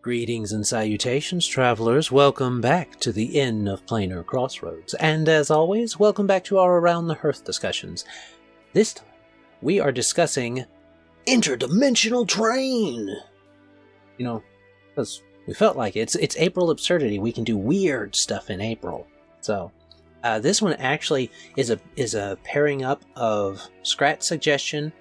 Greetings and salutations, travelers. Welcome back to the Inn of Planar Crossroads. And as always, welcome back to our Around the Hearth discussions. This time, we are discussing Interdimensional Train. You know, because we felt like it's April absurdity. We can do weird stuff in April. So, this one actually is a pairing up of Skrat's suggestion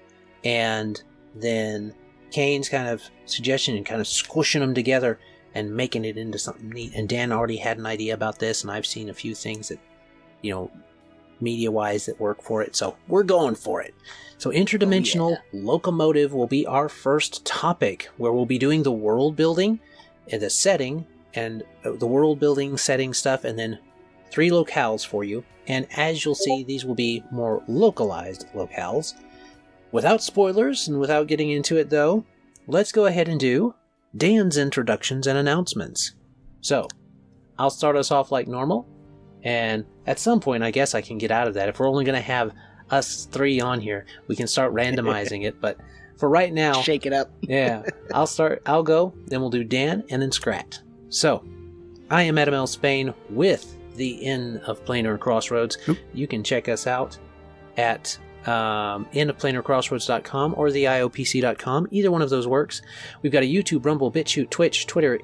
and then Kane's kind of suggestion and kind of squishing them together and making it into something neat. And Dan already had an idea about this, and I've seen a few things that, media-wise that work for it. So we're going for it. So Interdimensional Locomotive will be our first topic, where we'll be doing the world building and the setting and the world building setting stuff, and then 3 locales for you. And as you'll see, these will be more localized locales. Without spoilers and without getting into it, though, let's go ahead and do Dan's introductions and announcements. So, I'll start us off like normal, and at some point, I guess I can get out of that. If we're only going to have us 3 on here, we can start randomizing it, but for right now... Shake it up. Yeah, I'll go, then we'll do Dan, and then Skrat. So, I am Adam L. Spain with the Inn of Planar Crossroads. Oop. You can check us out at innofplanarcrossroads.com or the iopc.com. Either one of those works. We've got a YouTube, Rumble, BitChute, Twitch, Twitter,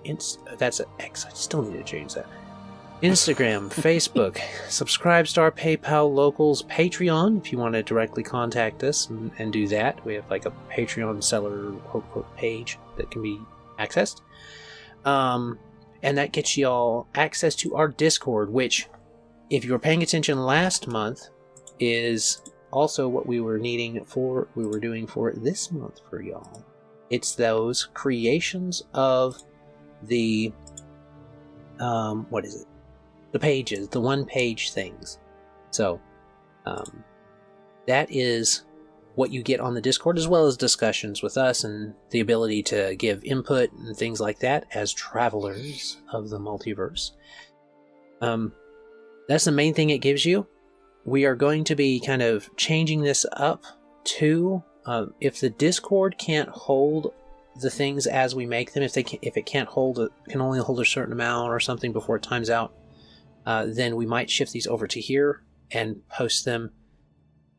that's an X. I still need to change that. Instagram, Facebook, Subscribestar, PayPal, Locals, Patreon, if you want to directly contact us and do that. We have like a Patreon seller quote page that can be accessed. And that gets you all access to our Discord, which, if you were paying attention last month, is also what we were doing for this month for y'all. It's those creations of the the pages, the 1-page things. So that is what you get on the Discord, as well as discussions with us and the ability to give input and things like that as travelers of the multiverse. That's the main thing it gives you. We are going to be kind of changing this up to, if the Discord can't hold the things as we make them, if it can't hold it, can only hold a certain amount or something before it times out, then we might shift these over to here and post them.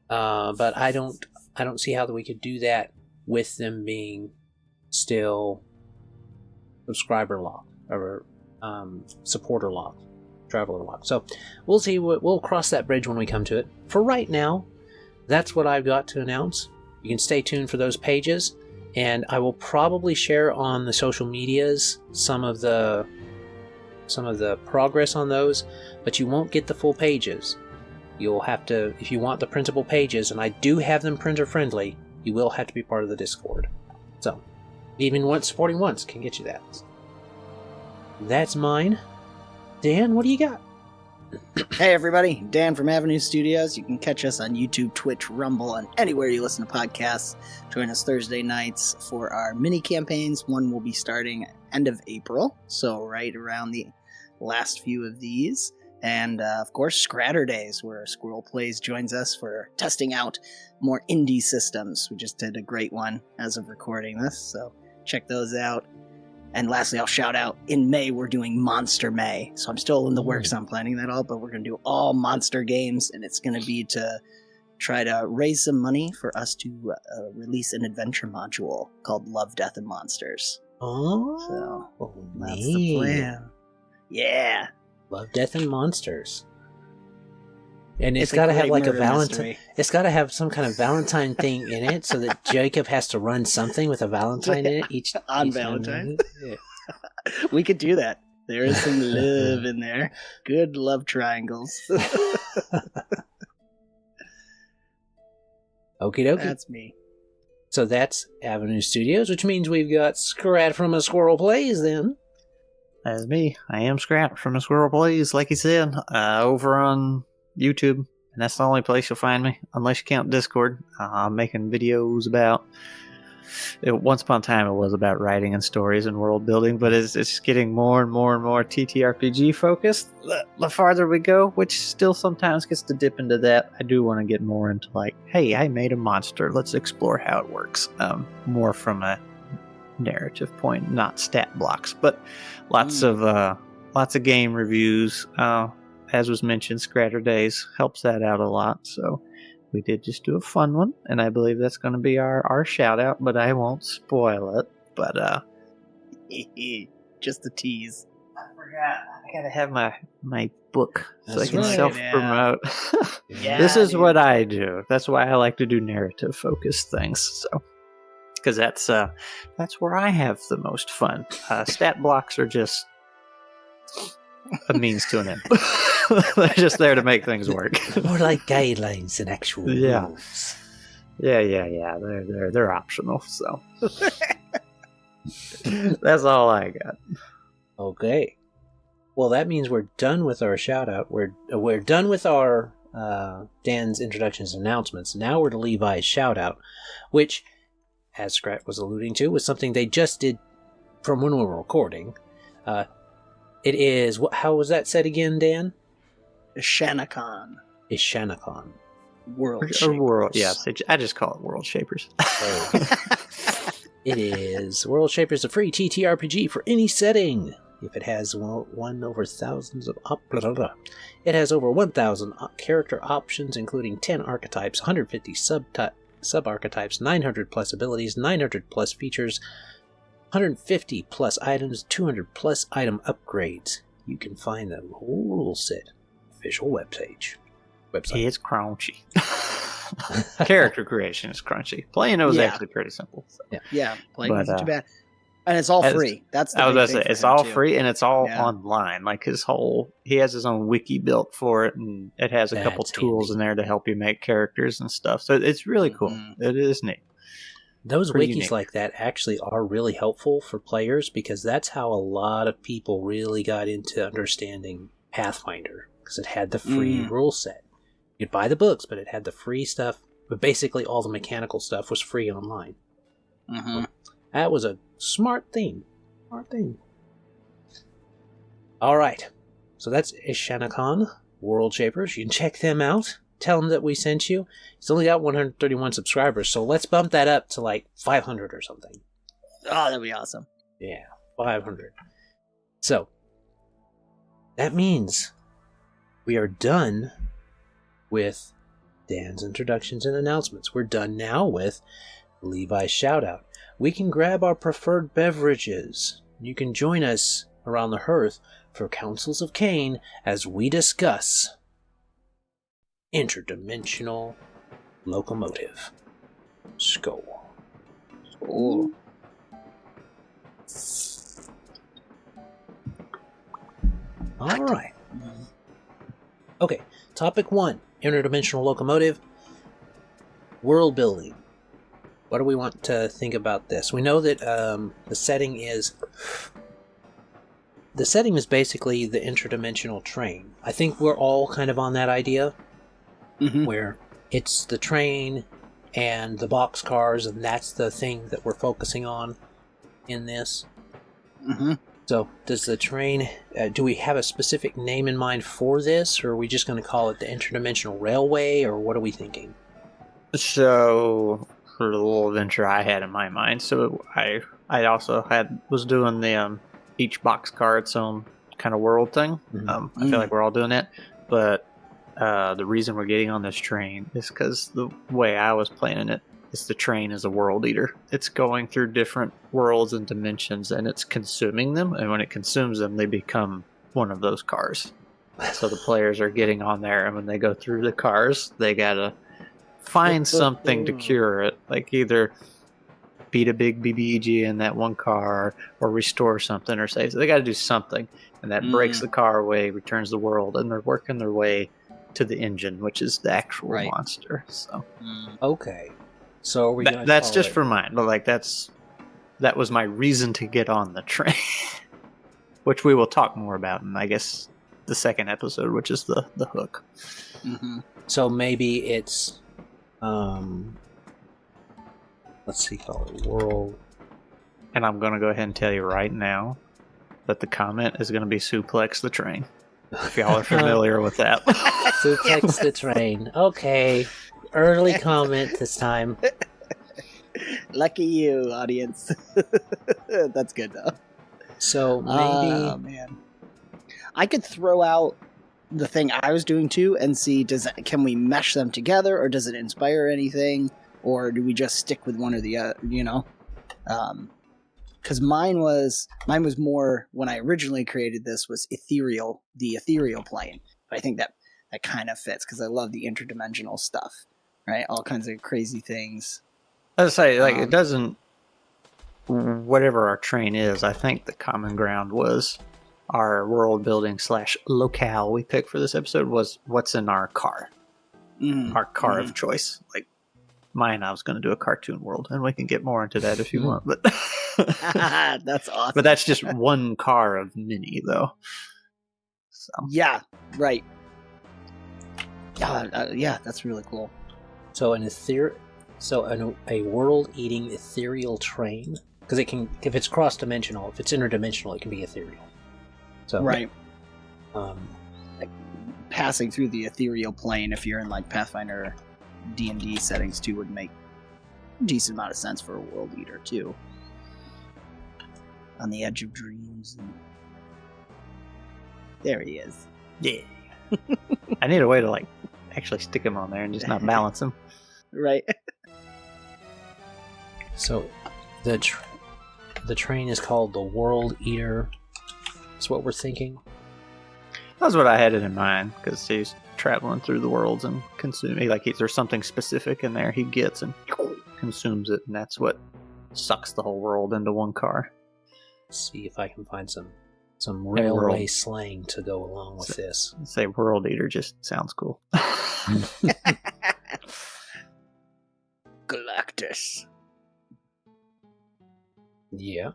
But I don't see how we could do that with them being still subscriber locked or supporter locked. Traveler lock. So we'll see. We'll cross that bridge when we come to it. For right now, that's what I've got to announce. You can stay tuned for those pages, and I will probably share on the social medias some of the progress on those, but you won't get the full pages. You'll have to, if you want the printable pages, and I do have them printer friendly, you will have to be part of the Discord. So even supporting once can get you that. That's mine. Dan, what do you got? Hey everybody, Dan from Avenue Studios. You can catch us on YouTube, Twitch, Rumble, and anywhere you listen to podcasts. Join us Thursday nights for our mini campaigns. One will be starting end of April, so right around the last few of these. And of course, Scratter Days, where Squirrel Plays joins us for testing out more indie systems. We just did a great one as of recording this, so check those out. And lastly, I'll shout out, in May, we're doing Monster May. So I'm still in the works on planning that all, but we're going to do all monster games, and it's going to be to try to raise some money for us to release an adventure module called Love, Death, and Monsters. Oh, so that's the plan. Yeah. Love, Death, and Monsters. And it's got to have like a Valentine. It's got to have some kind of Valentine thing in it, so that Jacob has to run something with a Valentine in it each Valentine. Yeah. We could do that. There is some love in there. Good love triangles. Okie dokie. That's me. So that's Avenue Studios, which means we've got Skrat from A Squirrel Plays then. That's me. I am Skrat from A Squirrel Plays, like he said, over on YouTube, and that's the only place you'll find me, unless you count Discord. I'm making videos about... Once upon a time it was about writing and stories and world building, but it's getting more and more and more TTRPG focused the farther we go, which still sometimes gets to dip into that. I do want to get more into like, hey, I made a monster, let's explore how it works, more from a narrative point, not stat blocks, but lots of game reviews. As was mentioned, Scratter Days helps that out a lot. So we did just do a fun one, and I believe that's going to be our shout out, but I won't spoil it. But just a tease. I forgot. I gotta have my book so That's I can right, self-promote. Yeah, This is dude. what I do. That's why I like to do narrative-focused things. So, because that's where I have the most fun. Stat blocks are just a means to an end. They're just there to make things work. More like guidelines than actual rules. Yeah. They're optional. So that's all I got. Okay. Well, that means we're done with our shout-out. We're done with our Dan's introductions and announcements. Now we're to Levi's shout-out, which, as Skrat was alluding to, was something they just did from when we were recording. It is... How was that said again, Dan? Shanakon. Ishanakon. World Yes, I just call it World Shapers. It is. World Shapers, a free TTRPG for any setting. If it has over thousands of... It has over 1,000 character options, including 10 archetypes, 150 sub-archetypes, 900 plus abilities, 900 plus features, 150 plus items, 200 plus item upgrades. You can find the whole rule set official website. It's crunchy. Character creation is crunchy. Playing it was actually pretty simple. So. Yeah, playing wasn't too bad. And it's all free. That's the I was big about to thing say, for it's him, all too. free and it's all online. Like he has his own wiki built for it, and it has a couple tools in there to help you make characters and stuff. So it's really cool. Mm-hmm. It is neat. Those Pretty wikis unique. like that actually are really helpful for players because that's how a lot of people really got into understanding Pathfinder, because it had the free rule set. You'd buy the books, but it had the free stuff, but basically all the mechanical stuff was free online. Mm-hmm. That was a smart thing. Alright, so that's Ishanakon, World Shapers. You can check them out. Tell them that we sent you. He's only got 131 subscribers, so let's bump that up to like 500 or something. Oh, that'd be awesome. Yeah, 500. So, that means we are done with Dan's introductions and announcements. We're done now with Levi's Shoutout. We can grab our preferred beverages. You can join us around the hearth for Councils of Kane as we discuss Interdimensional Locomotive. Skull. Cool. All right. Okay, topic 1. Interdimensional Locomotive. World building. What do we want to think about this? We know that the setting is basically the interdimensional train. I think we're all kind of on that idea, where it's the train and the boxcars, and that's the thing that we're focusing on in this. So, does the train... do we have a specific name in mind for this, or are we just going to call it the Interdimensional Railway, or what are we thinking? So, for the little adventure I had in my mind, so I also was doing the each boxcar its own kind of world thing. I feel like we're all doing that, but the reason we're getting on this train is because the way I was planning it is the train is a world eater. It's going through different worlds and dimensions, and it's consuming them, and when it consumes them, they become one of those cars. So the players are getting on there, and when they go through the cars, they gotta find something to cure it, like either beat a big BBEG in that one car, or restore something, or save. So they gotta do something, and that breaks the car away, returns the world, and they're working their way to the engine, which is the actual monster. So Okay. So are we gonna that's call just it... for mine, but like that was my reason to get on the train, which we will talk more about in, I guess, the second episode, which is the hook. So maybe it's let's see, call it World. And I'm gonna go ahead and tell you right now that the comment is gonna be Suplex the Train, if y'all are familiar with that. Suplex the train. Okay. Early comment this time. Lucky you, audience. That's good though. So maybe Oh man, I could throw out the thing I was doing too and see can we mesh them together, or does it inspire anything, or do we just stick with one or the other? Because mine was more, when I originally created this, was ethereal, the ethereal plane. But I think that kind of fits because I love the interdimensional stuff, right? All kinds of crazy things. I was say, like, it doesn't. Whatever our train is, I think the common ground was our world building / locale we picked for this episode was what's in our car, our car of choice. Like mine, I was going to do a cartoon world, and we can get more into that if you want. But that's awesome. But that's just one car of many, though. So. Yeah, right. Yeah, that's really cool. So a world-eating ethereal train, because it can, if it's cross-dimensional, if it's interdimensional, it can be ethereal. So right. Like passing through the ethereal plane, if you're in like Pathfinder D&D settings too, would make a decent amount of sense for a world eater too. On the edge of dreams. And... there he is. Yeah. I need a way to like actually stick him on there and just not balance him. Right. So the train is called the World Eater. That's what we're thinking. That's what I had it in mind, because he's traveling through the worlds and consuming. Like there's something specific in there he gets and consumes it, and that's what sucks the whole world into one car. Let's see if I can find some railway slang to go along with this. Say World Eater just sounds cool. Galactus. Yeah.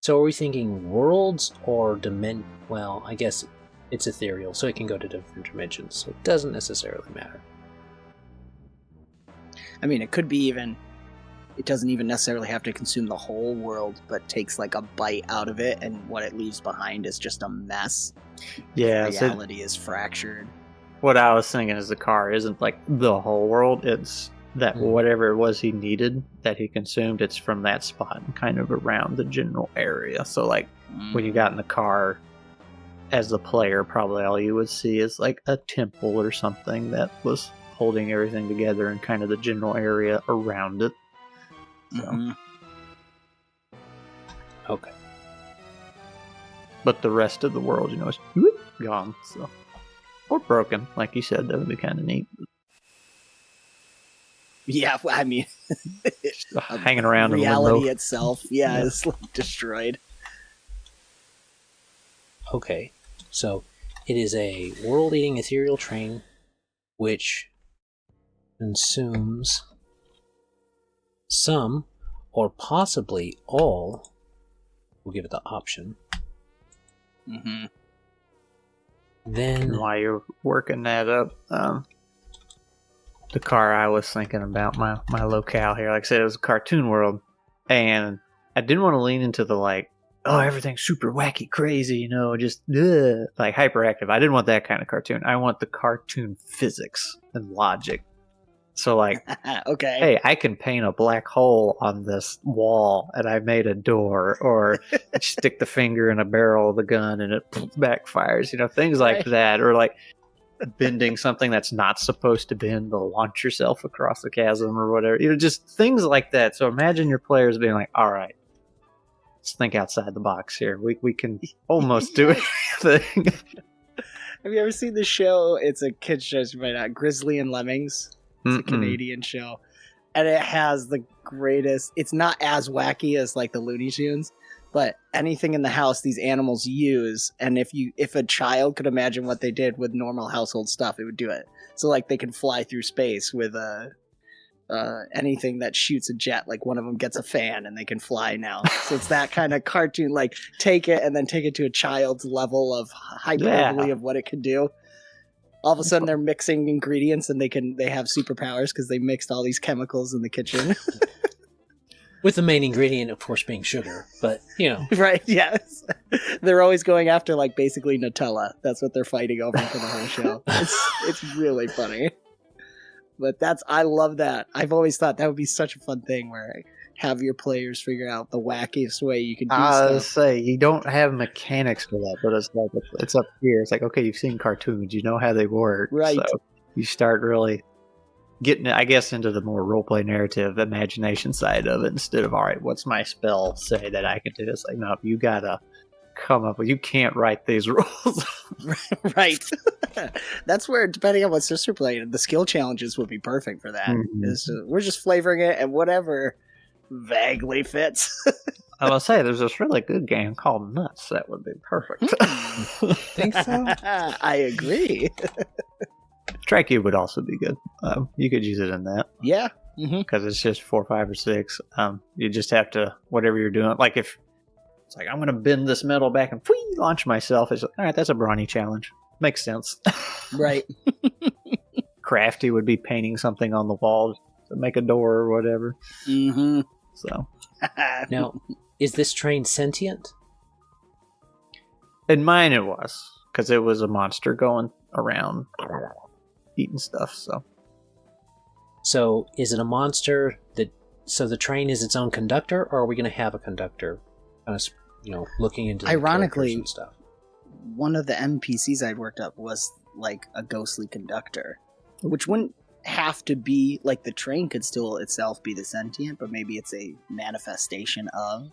So are we thinking worlds or well, I guess it's ethereal, so it can go to different dimensions, so it doesn't necessarily matter. I mean, it could be even... it doesn't even necessarily have to consume the whole world, but takes like a bite out of it, and what it leaves behind is just a mess. Yeah. Reality is fractured. What I was thinking is the car isn't like the whole world, it's that whatever it was he needed that he consumed, it's from that spot and kind of around the general area. So like when you got in the car as the player, probably all you would see is like a temple or something that was holding everything together and kind of the general area around it. So. Okay. But the rest of the world, is gone. So. Or broken, like you said, that would be kind of neat. Yeah, I mean, hanging around reality in limbo. itself, is like destroyed. Okay, so it is a world-eating ethereal train which consumes some or possibly all. We'll give it the option. Mm-hmm. Then, while you're working that up, the car I was thinking about, my locale here, like I said, it was a cartoon world, and I didn't want to lean into the like, oh, everything's super wacky, crazy, just like hyperactive. I didn't want that kind of cartoon. I want the cartoon physics and logic. So like, okay, hey, I can paint a black hole on this wall, and I made a door, or stick the finger in a barrel of the gun and it backfires. Things like that, or like bending something that's not supposed to bend to launch yourself across the chasm or whatever. Just things like that. So imagine your players being like, all right, let's think outside the box here. We can almost do anything. Have you ever seen the show? It's a kid's show, Grizzly and Lemmings. It's a Canadian show. And it has the greatest... it's not as wacky as like the Looney Tunes, but anything in the house these animals use, and if a child could imagine what they did with normal household stuff, it would do it. So like they can fly through space with anything that shoots a jet. Like one of them gets a fan and they can fly now. So it's that kind of cartoon, like take it and then take it to a child's level of hyperbole of what it can do. All of a sudden they're mixing ingredients and they have superpowers because they mixed all these chemicals in the kitchen. with the main ingredient, of course, being sugar, but, Right, yes. They're always going after, like, basically Nutella. That's what they're fighting over for the whole show. It's really funny. But I love that. I've always thought that would be such a fun thing where I have your players figure out the wackiest way you can do stuff. Say you don't have mechanics for that, but it's like it's up here. It's like, okay, you've seen cartoons, you know how they work, Right. So you start really getting, I guess, into the more roleplay narrative imagination side of it instead of, all right, what's my spell say that I can do? It's like, no, you gotta come up with, you can't write these rules. Right. That's where, depending on what sister played, the skill challenges would be perfect for that. Mhm. We're just flavoring it and whatever vaguely fits. I will say, there's this really good game called Nuts that would be perfect. Think so? I agree. TriCube would also be good. You could use it in that. Yeah. Because it's just 4, 5, or 6. You just have to, whatever you're doing, like if it's like, I'm going to bend this metal back and launch myself, it's like, all right, that's a brawny challenge. Makes sense. Right. Crafty would be painting something on the wall to make a door or whatever. Mm-hmm. So Now, is this train sentient? in mine it was, because it was a monster going around eating stuff. So, is it a monster that? So the train is its own conductor, or are we going to have a conductor, looking into the Ironically, characters and stuff? One of the NPCs I'd worked up was like a ghostly conductor, which wouldn't have to be like the train could still itself be the sentient, but maybe it's a manifestation of,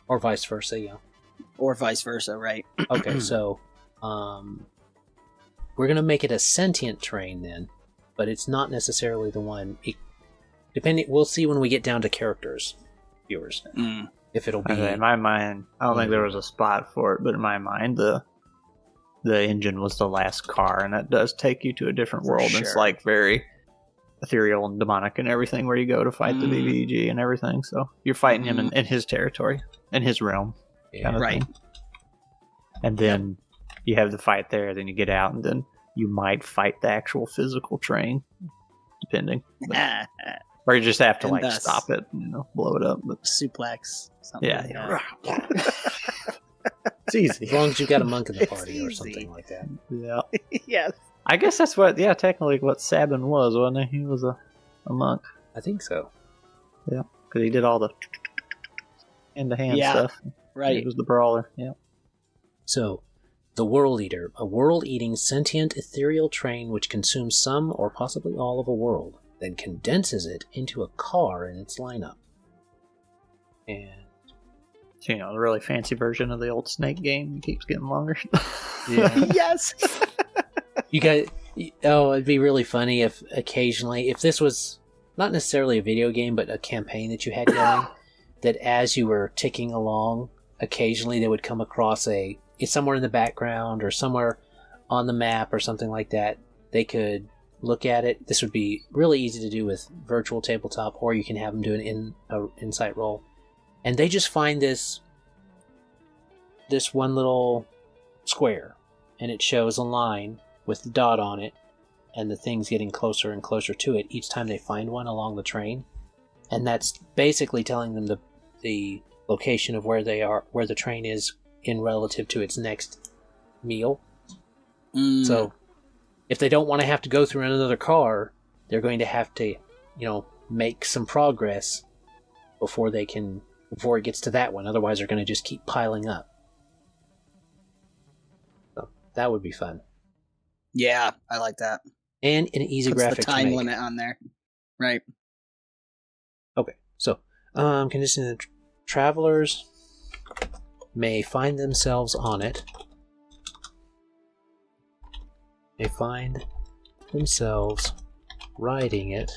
Or vice versa, yeah. or vice versa, right? Okay, so we're going to make it a sentient train then, but it's not necessarily the one. We'll see when we get down to characters, viewers, if it'll be. In my mind, I don't think there was a spot for it, but in my mind, the engine was the last car, and that does take you to a different world. Sure. It's like very ethereal and demonic and everything, where you go to fight the BBG and everything. So you're fighting him in his territory, in his realm, kind of right. thing. And then you have the fight there, then you get out, and then you might fight the actual physical train, depending. Or you just have to And thus- stop it, blow it up. But Suplex. Something like yeah. that. It's easy. As long as you've got a monk in the It's party or easy. something like that. Yeah. Yes. I guess that's technically what Sabin was, wasn't he? He was a monk. I think so. Yeah. Because he did all the hand-to-hand stuff. Right. He was the brawler. Yeah. So, the World Eater, a world-eating sentient ethereal train which consumes some or possibly all of a world, then condenses it into a car in its lineup. And So, the really fancy version of the old Snake game keeps getting longer. Yes. you guys, it'd be really funny if occasionally, if this was not necessarily a video game, but a campaign that you had going, that as you were ticking along, occasionally they would come across it's somewhere in the background or somewhere on the map or something like that. They could look at it. This would be really easy to do with virtual tabletop, or you can have them do an insight roll. And they just find this one little square, and it shows a line with the dot on it, and the thing's getting closer and closer to it each time they find one along the train. And that's basically telling them the location of where they are, where the train is in relative to its next meal. So if they don't want to have to go through another car, they're going to have to, make some progress before it gets to that one. Otherwise, they're going to just keep piling up. So that would be fun. Yeah, I like that. And an easy Puts graphic the time to make. limit on there. Right. Okay, so condition that travelers may find themselves on it. May find themselves riding it.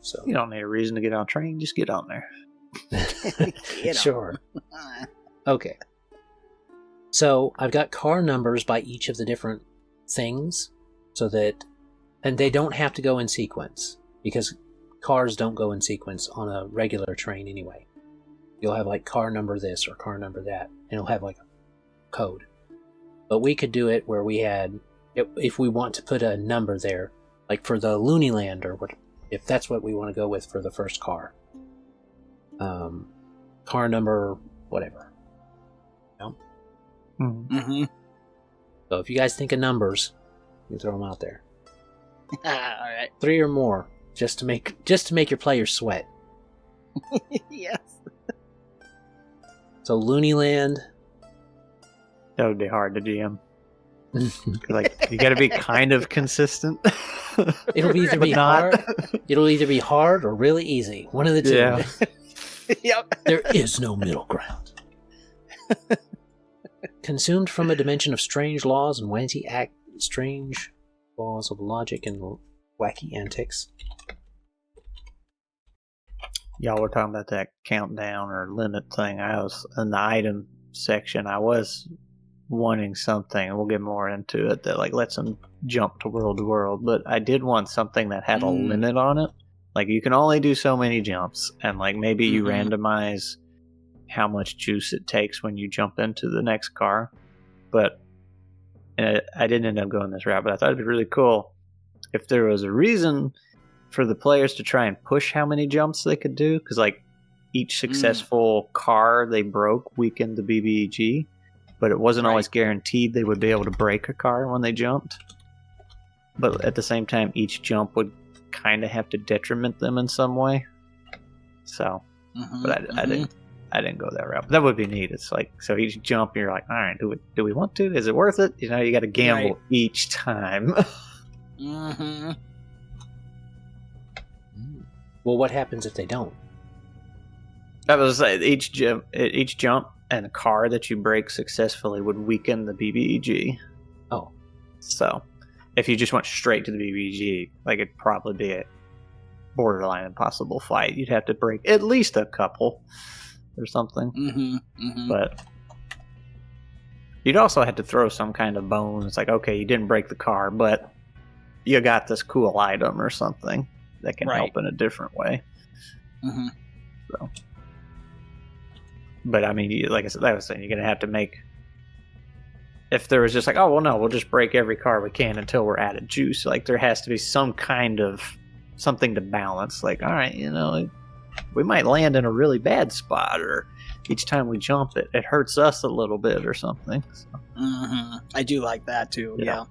So You don't need a reason to get on a train, just get on there. sure. Okay. So I've got car numbers by each of the different things, and they don't have to go in sequence, because cars don't go in sequence on a regular train anyway. You'll have car number this or car number that, and it'll have a code. But we could do it where we had, if we want to put a number there, like for the Looney Land, or what, if that's what we want to go with for the first car. Car number, whatever. Mm-hmm. So if you guys think of numbers, You throw them out there. All right. 3 or more, just to make your players sweat. Yes. So Looney Land. That would be hard to DM. Like, you gotta be kind of consistent. It'll either be hard. It'll either be hard or really easy. One of the two. Yeah. Yep. There is no middle ground. Consumed from a dimension of strange laws and strange laws of logic and wacky antics. Y'all were talking about that countdown or limit thing. I was in the item section. I was wanting something, and we'll get more into it, that like lets them jump to world, but I did want something that had a limit on it. Like, you can only do so many jumps, and like maybe you randomize how much juice it takes when you jump into the next car. But I didn't end up going this route, but I thought it'd be really cool if there was a reason for the players to try and push how many jumps they could do, because like each successful car they broke weakened the BBEG, but it wasn't always guaranteed they would be able to break a car when they jumped. But at the same time, each jump would kind of have to detriment them in some way. So, but I didn't go that route. But that would be neat. It's like, so each jump, you're like, all right, do we want to? Is it worth it? You know, you got to gamble each time. Well, what happens if they don't? I was saying, each jump and a car that you break successfully would weaken the BBEG. Oh. So, if you just went straight to the BBEG, like, it'd probably be a borderline impossible fight. You'd have to break at least a couple or something. But you'd also have to throw some kind of bone. It's like, okay, you didn't break the car, but you got this cool item or something that can help in a different way. So, but I mean, like I was saying, you're gonna have to make. If there was just like, oh well, no, we'll just break every car we can until we're out of juice. Like, there has to be some kind of something to balance. Like, all right, you know, we might land in a really bad spot, or each time we jump, it hurts us a little bit or something. So. I do like that too. Yeah.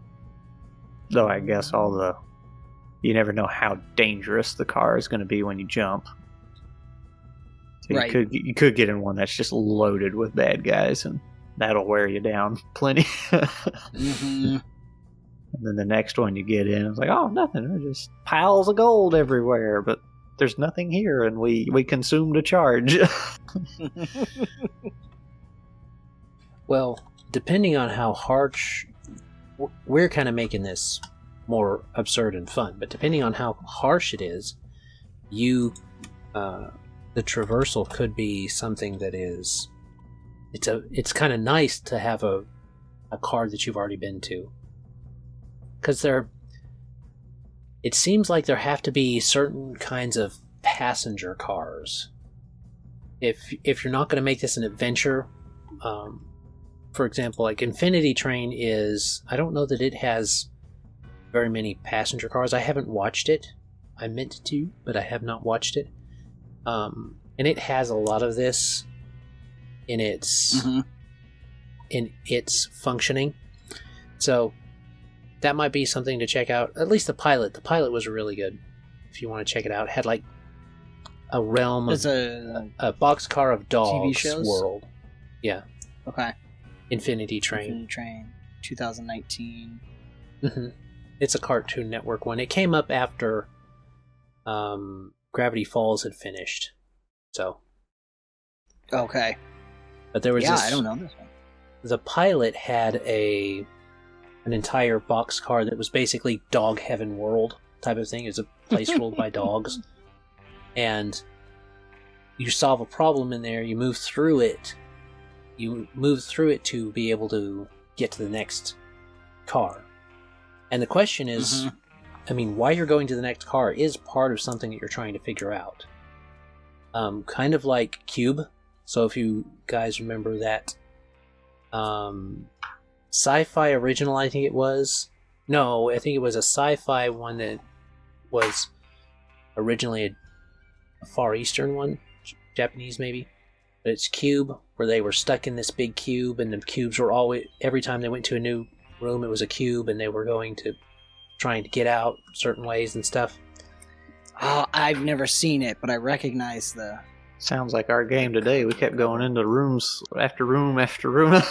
Though I guess you never know how dangerous the car is going to be when you jump. So you could get in one that's just loaded with bad guys, and that'll wear you down plenty. And then the next one you get in, it's like, oh, nothing. There's just piles of gold everywhere, but there's nothing here, and we consumed a charge. Well, depending on how harsh, we're kind of making this more absurd and fun, but depending on how harsh it is, the traversal could be something that is, it's kind of nice to have a card that you've already been to, because it seems like there have to be certain kinds of passenger cars. If you're not going to make this an adventure, for example, like Infinity Train is, I don't know that it has very many passenger cars. I haven't watched it. I meant to, but I have not watched it. And it has a lot of this in its functioning. So that might be something to check out. At least the pilot. The pilot was really good. If you want to check it out, it had like a realm of a boxcar of dogs TV shows? world. Yeah. Okay. Infinity Train. 2019. It's a Cartoon Network one. It came up after Gravity Falls had finished. So. Okay. But there was I don't know this one. The pilot had an entire boxcar that was basically Dog Heaven World type of thing. It's a place ruled by dogs. And you solve a problem in there, you move through it. You move through it to be able to get to the next car. And the question is, I mean, why you're going to the next car is part of something that you're trying to figure out. Kind of like Cube. So if you guys remember that sci-fi original, I think it was. No, I think it was a sci-fi one that was originally a Far Eastern one. Japanese, maybe. But it's Cube, where they were stuck in this big cube, and the cubes were always, every time they went to a new room, it was a cube, and they were going to trying to get out certain ways and stuff. Oh, I've never seen it, but I recognize the... Sounds like our game today. We kept going into rooms after room after room.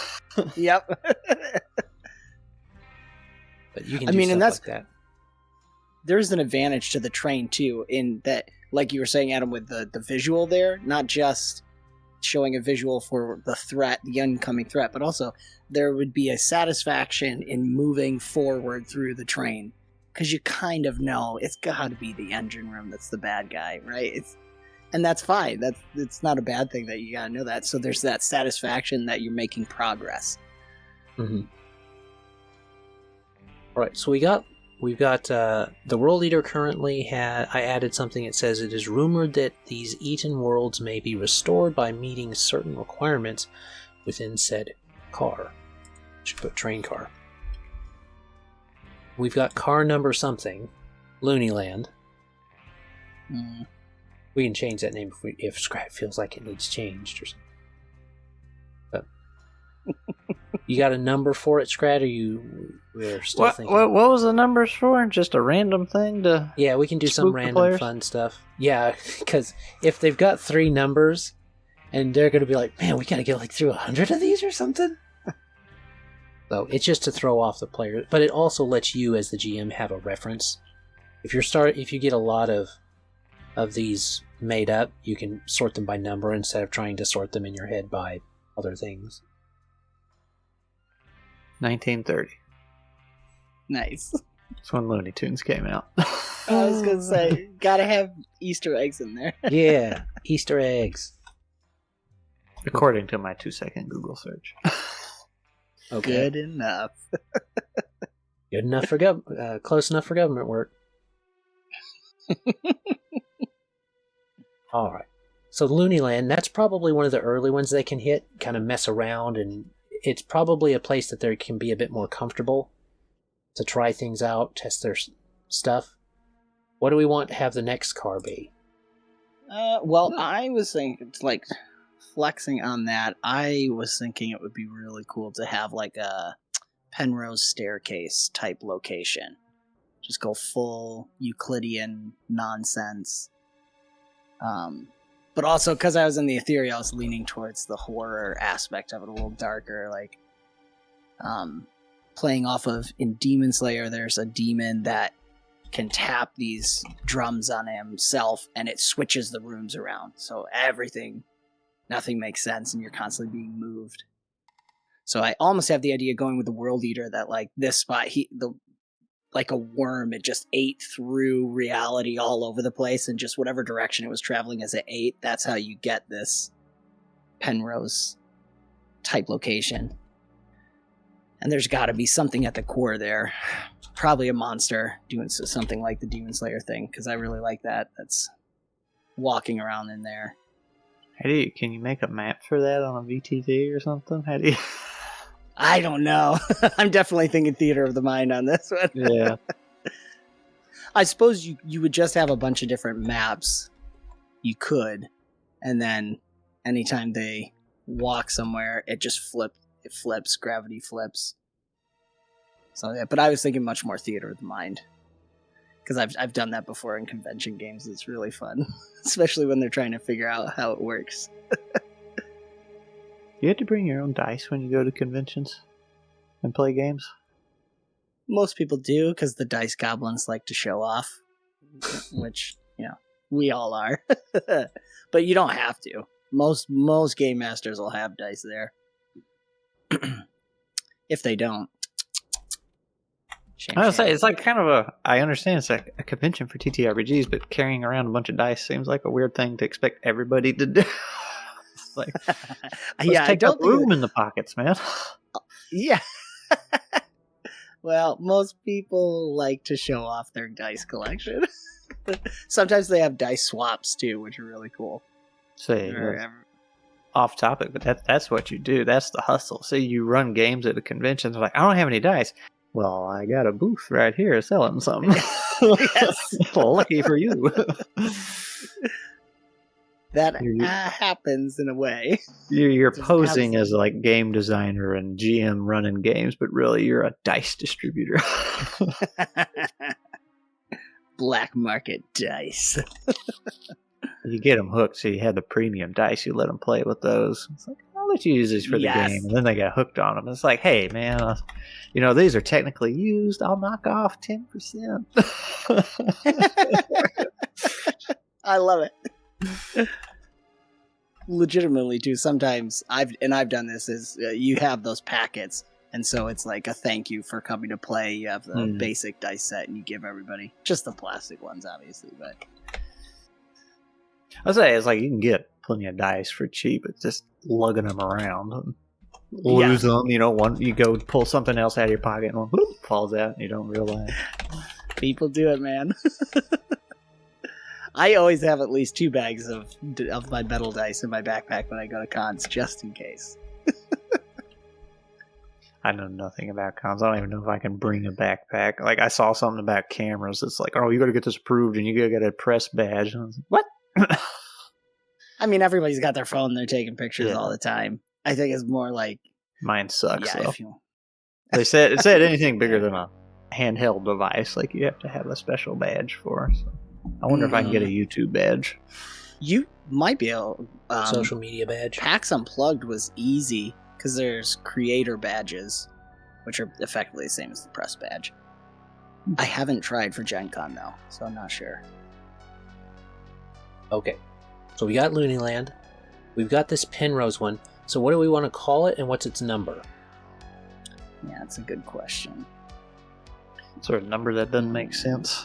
Yep. But you can do stuff like that. There's an advantage to the train, too, in that, like you were saying, Adam, with the visual there, not just showing a visual for the threat, the incoming threat, but also there would be a satisfaction in moving forward through the train. Because you kind of know it's got to be the engine room that's the bad guy, right? And that's fine. It's not a bad thing that you gotta know that. So there's that satisfaction that you're making progress. Mm-hmm. All right, so we've got the world leader currently I added something that says it is rumored that these eaten worlds may be restored by meeting certain requirements within said car. Should put train car. We've got car number something, Looneyland. Mm. We can change that name if Skrat feels like it needs changed or something. But you got a number for it, Skrat, or we're still thinking? What was the numbers for? Just a random thing to... Yeah, we can do some random fun stuff. Yeah, because if they've got 3 numbers, and they're going to be like, man, we got to get like through 100 of these or something? So it's just to throw off the player, but it also lets you as the GM have a reference. If you get a lot of these made up, you can sort them by number instead of trying to sort them in your head by other things. 1930. Nice. That's when Looney Tunes came out. I was going to say, gotta have Easter eggs in there. Yeah, Easter eggs. According to my 2-second Google search. Okay. Good enough. Good enough for close enough for government work. All right. So Looneyland, that's probably one of the early ones they can hit, kind of mess around, and it's probably a place that they can be a bit more comfortable to try things out, test their stuff. What do we want to have the next car be? Well, I was thinking, it's like flexing on that. I was thinking it would be really cool to have like a Penrose staircase type location. Just go full Euclidean nonsense. But also, because I was in the ethereal, I was leaning towards the horror aspect of it, a little darker. Like, playing off of, in Demon Slayer, there's a demon that can tap these drums on himself, and it switches the rooms around. So nothing makes sense, and you're constantly being moved. So I almost have the idea going with the World Eater that, like, this spot, like a worm, it just ate through reality all over the place, and just whatever direction it was traveling as it ate, that's how you get this Penrose type location. And there's got to be something at the core there. Probably a monster doing something like the Demon Slayer thing, because I really like that. That's walking around in there. Can you make a map for that on a VTT or something? I don't know. I'm definitely thinking theater of the mind on this one. Yeah. I suppose you would just have a bunch of different maps. You could. And then anytime they walk somewhere, it just flips, gravity flips. So yeah, but I was thinking much more theater of the mind. Because I've done that before in convention games. It's really fun. Especially when they're trying to figure out how it works. You have to bring your own dice when you go to conventions and play games? Most people do, because the dice goblins like to show off. Which, we all are. But you don't have to. Most game masters will have dice there. If they don't. I was say it's like kind of I understand it's like a convention for TTRPGs, but carrying around a bunch of dice seems like a weird thing to expect everybody to do. It's like, yeah, take up room in the pockets, man. Yeah. Well, most people like to show off their dice collection. Sometimes they have dice swaps too, which are really cool. Say off topic, but that's what you do. That's the hustle. Say you run games at a convention, they're like, I don't have any dice. Well, I got a booth right here selling something. Yes. Lucky for you. That happens in a way. You're posing as like game designer and GM running games, but really you're a dice distributor. Black market dice. You get them hooked, so you have the premium dice. You let them play with those. It's like, I'll let you use these for the game, and then they get hooked on them. It's like, hey, man, these are technically used. I'll knock off 10%. I love it. Legitimately, too. Sometimes I've done this. Is you have those packets, and so it's like a thank you for coming to play. You have the basic dice set, and you give everybody just the plastic ones, obviously, but. I'll say it's like you can get plenty of dice for cheap. It's just lugging them around and lose them. You go pull something else out of your pocket and one falls out and you don't realize. People do it, man. I always have at least 2 bags of my metal dice in my backpack when I go to cons, just in case. I know nothing about cons. I don't even know if I can bring a backpack. Like, I saw something about cameras. It's like, oh, you got to get this approved and you got to get a press badge. And I was like, what? I mean, everybody's got their phone. They're taking pictures all the time. I think it's more like... Mine sucks, though. They said anything bigger than a handheld device, like you have to have a special badge for. So I wonder if I can get a YouTube badge. You might be able... social media badge. PAX Unplugged was easy, because there's creator badges, which are effectively the same as the press badge. I haven't tried for Gen Con, though, so I'm not sure. Okay, so we got Looneyland. We've got this Penrose one. So what do we want to call it, and what's its number? Yeah, that's a good question. Sort of number that doesn't make sense.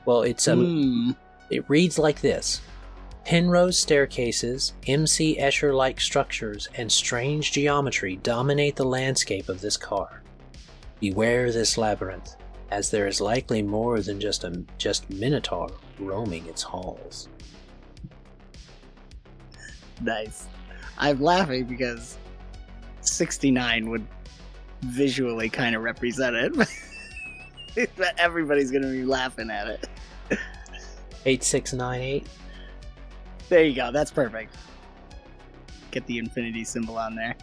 Well, it's it reads like this: Penrose staircases, MC Escher-like structures, and strange geometry dominate the landscape of this car. Beware this labyrinth, as there is likely more than just Minotaur roaming its halls. Nice. I'm laughing because 69 would visually kind of represent it. But everybody's going to be laughing at it. 8698. There you go. That's perfect. Get the infinity symbol on there.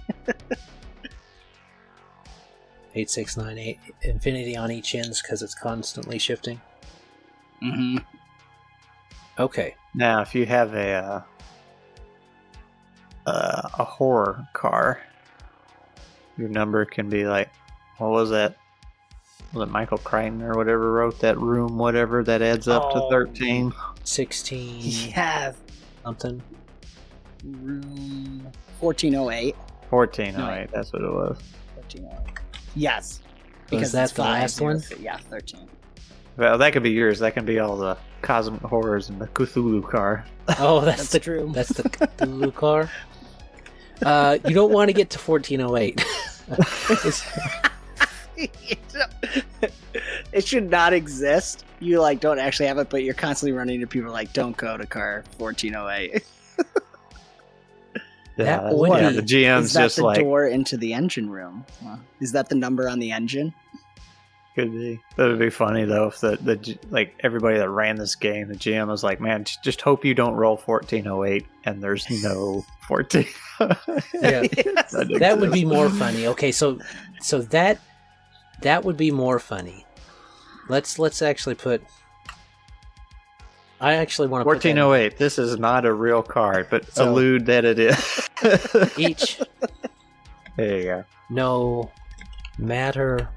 8698. Infinity on each end because it's constantly shifting. Mm-hmm. Okay. Now, if you have a horror car, your number can be like, what was that? Was it Michael Crichton or whatever wrote that room, whatever, that adds up to 13? 16. Yes. Something. Room 1408. 1408, that's what it was. 1408. Yes. Because that's the last one? Yeah, 13. Well, that could be yours. That can be all the cosmic horrors in the Cthulhu car. Oh, that's true. That's the Cthulhu car. You don't want to get to 1408. It should not exist. You don't actually have it, but you're constantly running into people don't go to car 1408. That would be. The GM's is that just the door into the engine room? Is that the number on the engine? Could be. That would be funny though if the everybody that ran this game, the GM was like, "Man, just hope you don't roll 1408 and there's no 14." Yeah, that would be more funny. Okay, so that would be more funny. Let's actually put. I actually want to 1408. This is not a real card, but allude that it is. Each. There you go. No matter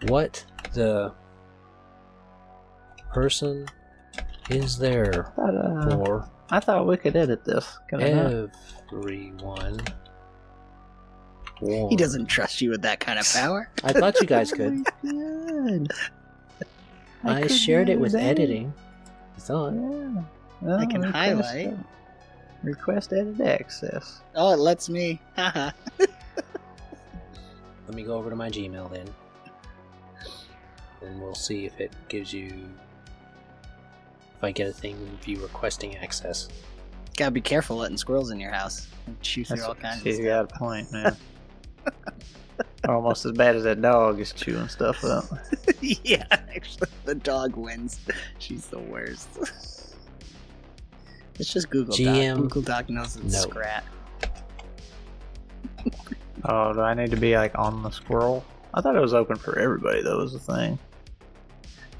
what the person is there for. I thought we could edit this. Everyone. He doesn't trust you with that kind of power. I thought you guys could. I shared it with editing. I thought. Yeah. Well, I can highlight. Request edit access. Oh, it lets me. Haha. Let me go over to my Gmail then. And we'll see if it gives you. If I get a thing with you requesting access. Gotta be careful letting squirrels in your house. Chew through all kinds of stuff. You got a point, man. Almost as bad as that dog is chewing stuff up. Yeah, actually, the dog wins. She's the worst. It's just Google GM. Doc. Google Doc knows it's Skrat. Oh, do I need to be on the squirrel? I thought it was open for everybody, though, was the thing.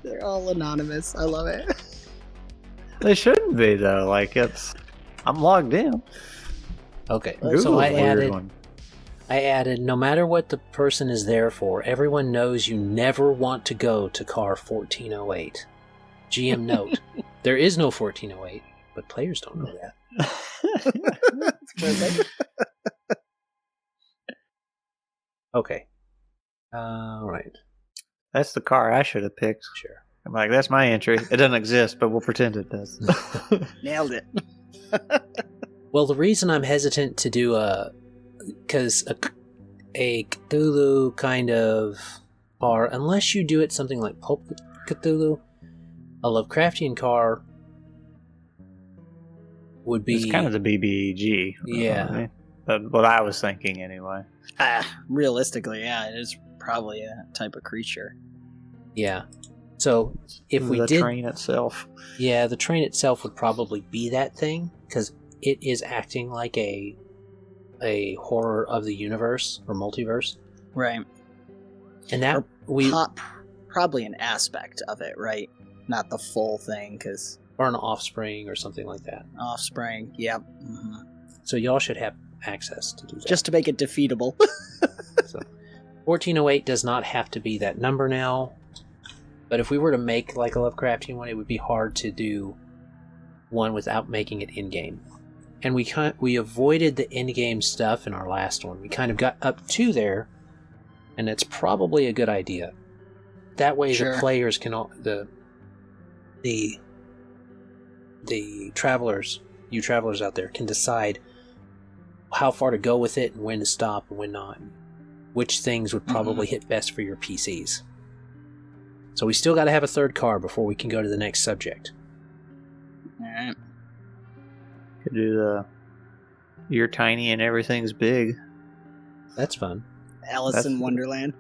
They're all anonymous. I love it. They shouldn't be though. Like I'm logged in. Okay, Google's so a weird one. I added, no matter what the person is there for, everyone knows you never want to go to car 1408. GM note, there is no 1408, but players don't know that. That's perfect. Okay. Alright. That's the car I should have picked. Sure. I'm like, that's my entry. It doesn't exist, but we'll pretend it does. Nailed it. Well, the reason I'm hesitant to do because a Cthulhu kind of car, unless you do it something like Pulp Cthulhu, a Lovecraftian car would be... It's kind of the BBEG. Yeah. But what I was thinking anyway. Realistically, yeah, it is probably a type of creature. Yeah. So if we the did... train itself. Yeah, the train itself would probably be that thing, because it is acting like a horror of the universe or multiverse. Right. And that probably an aspect of it, right? Not the full thing, because... Or an offspring or something like that. Offspring, yep. Mm-hmm. So y'all should have access to do that. Just to make it defeatable. So 1408 does not have to be that number now. But if we were to make like a Lovecraftian one, it would be hard to do one without making it in-game. And we avoided the in-game stuff in our last one. We kind of got up to there, and it's probably a good idea. That way the players can the travelers, you travelers out there, can decide how far to go with it and when to stop and when not. Which things would probably hit best for your PCs. So we still got to have a third car before we can go to the next subject. Alright. Could do the you're tiny and everything's big. That's fun. Alice in Wonderland.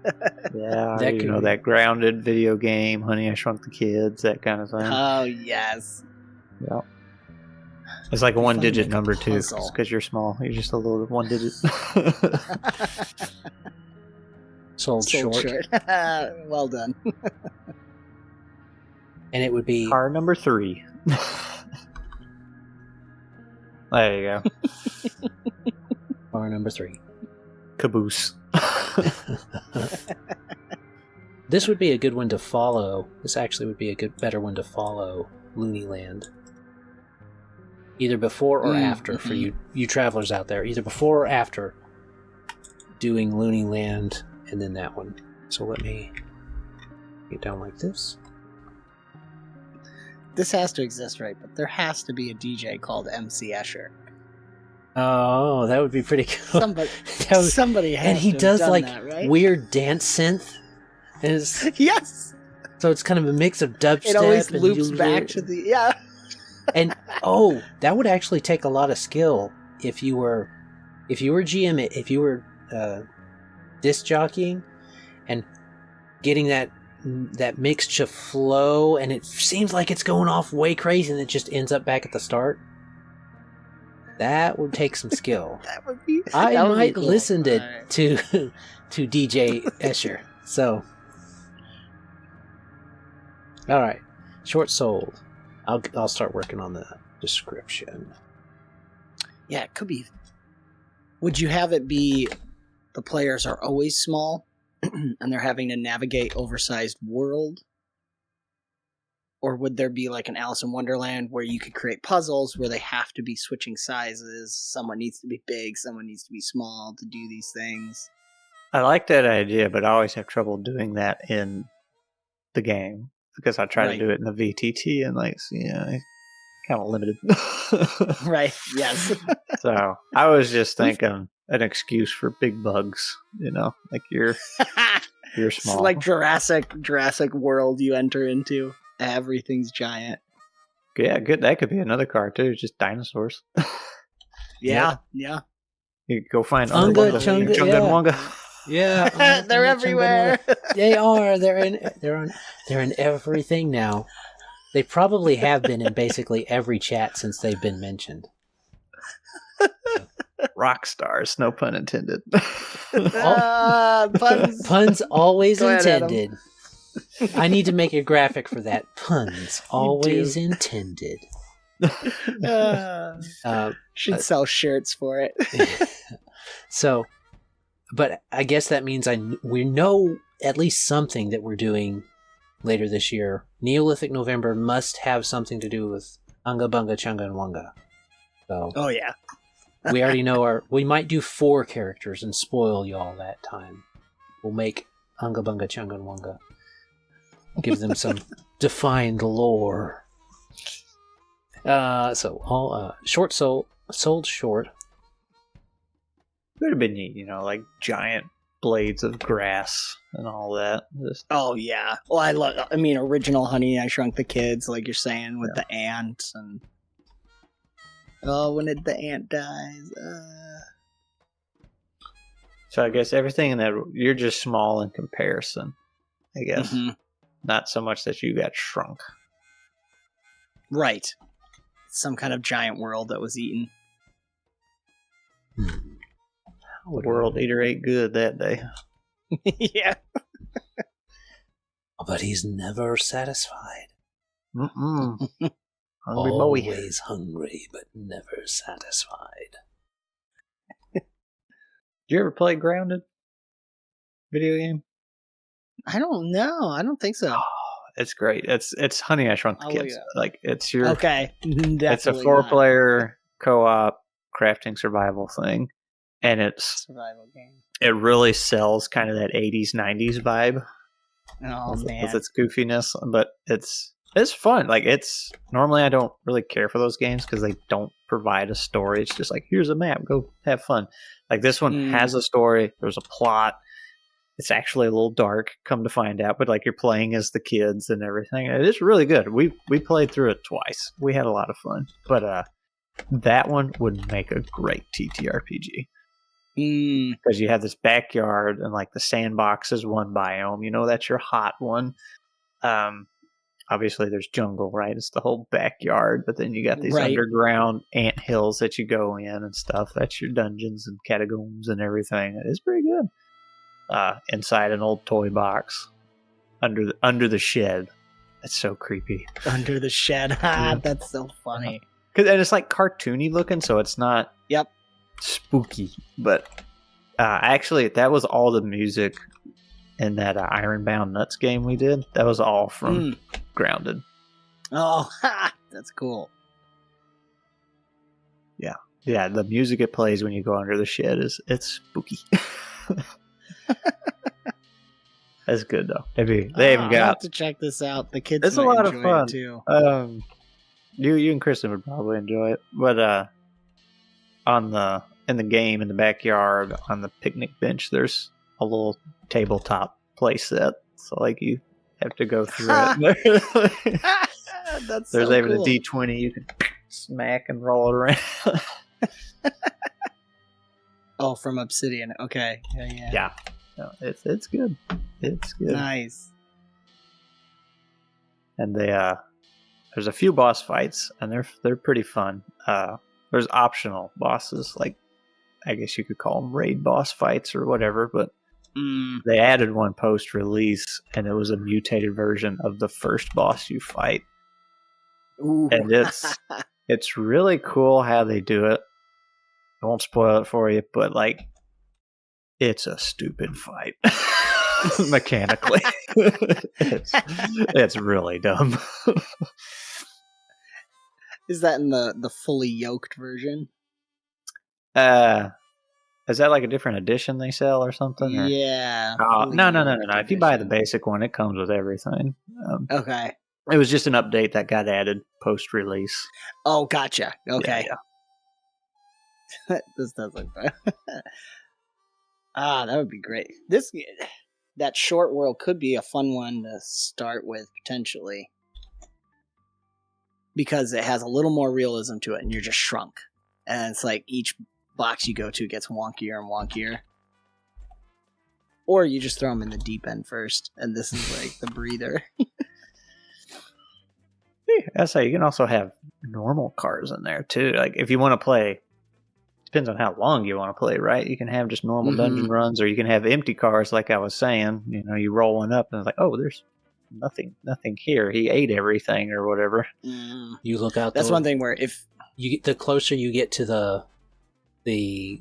Yeah, that grounded video game, Honey, I Shrunk the Kids, that kind of thing. Oh, yes. Yeah. It's like a one-digit number, too, puzzle. because you're small. You're just a little one-digit. Sold short. Well done. And it would be... Car number 3. There you go. Car number 3. Caboose. This would be a good one to follow. This actually would be a better one to follow Looney Land. Either before or after for you travelers out there. Either before or after doing Looney Land and then that one. So let me get down like this. This has to exist, right? But there has to be a DJ called MC Escher. Oh, that would be pretty cool. Somebody has and he to have does done like that, right? weird dance synth. And Yes. So it's kind of a mix of dubstep. It always loops back to the And that would actually take a lot of skill if you were GM, if you were disc jockeying and getting that mix to flow, and it seems like it's going off way crazy, and it just ends up back at the start. That would take some skill. I might listen to DJ Escher. So, all right, short sold. I'll start working on the description. Yeah, it could be. Would you have it be the players are always small and they're having to navigate oversized world? Or would there be like an Alice in Wonderland where you could create puzzles where they have to be switching sizes? Someone needs to be big, someone needs to be small to do these things. I like that idea, but I always have trouble doing that in the game because I try to do it in the VTT and kind of limited. Right, yes. So I was just thinking an excuse for big bugs, like you're small. It's like Jurassic World you enter into. Everything's giant. Yeah, good. That could be another car too. Just dinosaurs. Yeah. You could go find Unga, Chunga, Chunga and Wonga. Yeah, they're everywhere. They are. They're in everything now. They probably have been in basically every chat since they've been mentioned. Rock stars, no pun intended. Puns always intended. I need to make a graphic for that. Puns always intended. Should sell shirts for it. So, but I guess that means we know at least something that we're doing later this year. Neolithic November must have something to do with Unga Bunga Chunga and Wunga. So, oh yeah, we already know we might do 4 characters and spoil y'all that time. We'll make Unga Bunga Chunga and Wunga. Give them some defined lore. So all sold short. Could have been neat, like giant blades of grass and all that. Oh yeah. Well, original Honey I Shrunk the Kids, like you're saying, with the ant and when the ant dies. So I guess everything in that, you're just small in comparison. I guess not so much that you got shrunk. Right. Some kind of giant world that was eaten. The world eater ate good that day. Yeah. But he's never satisfied. Hungry Always hungry, but never satisfied. Did you ever play Grounded? Video game? I don't know. I don't think so. It's great. It's Honey I Shrunk the Kids. Like it's your okay. It's a 4-player co-op crafting survival thing, and it's survival game. It really sells kind of that 80s 90s vibe. Oh man, with its goofiness, but it's fun. Like it's normally I don't really care for those games because they don't provide a story. It's just like here's a map, go have fun. Like this one has a story. There's a plot. It's actually a little dark, come to find out, but like you're playing as the kids and everything. It is really good. We played through it twice. We had a lot of fun. But that one would make a great TTRPG. Because you have this backyard and like the sandbox is one biome. That's your hot one. Obviously there's jungle, right? It's the whole backyard, but then you got these underground ant hills that you go in and stuff. That's your dungeons and catacombs and everything. It is pretty good. Inside an old toy box under the shed. That's so creepy. Under the shed. That's so funny. And it's like cartoony looking, so it's not spooky. But actually, that was all the music in that Ironbound Nuts game we did. That was all from Grounded. Oh, that's cool. Yeah. The music it plays when you go under the shed it's spooky. That's good though. Maybe they haven't got. I have to check this out. The kids. It's a lot of fun too. You and Kristen would probably enjoy it, but in the game in the backyard on the picnic bench, there's a little tabletop play set. So like you have to go through it. That's there's so even cool. a D20 you can smack and roll it around. Oh, from Obsidian. Okay. Yeah. Yeah. No, it's good. It's good. Nice. And there's a few boss fights, and they're pretty fun. There's optional bosses, like I guess you could call them raid boss fights or whatever. But they added one post-release, and it was a mutated version of the first boss you fight. Ooh. And it's really cool how they do it. I won't spoil it for you, but like it's a stupid fight mechanically. it's really dumb. Is that in the fully yoked version? Is that like a different edition they sell or something? Or? Yeah. No. If you buy the basic one, it comes with everything. Okay. It was just an update that got added post-release. Oh, gotcha. Okay. Yeah. This does look fun. That would be great. That short world could be a fun one to start with potentially, because it has a little more realism to it, and you're just shrunk, and it's like each box you go to gets wonkier and wonkier. Or you just throw them in the deep end first, and this is like the breather. I say you can also have normal cars in there too. Like if you want to play. Depends on how long you want to play, right? You can have just normal dungeon runs, or you can have empty cars, like I was saying. You roll one up, and it's like, oh, there's nothing here. He ate everything or whatever. You look out. That's one thing where if you get, the closer you get to the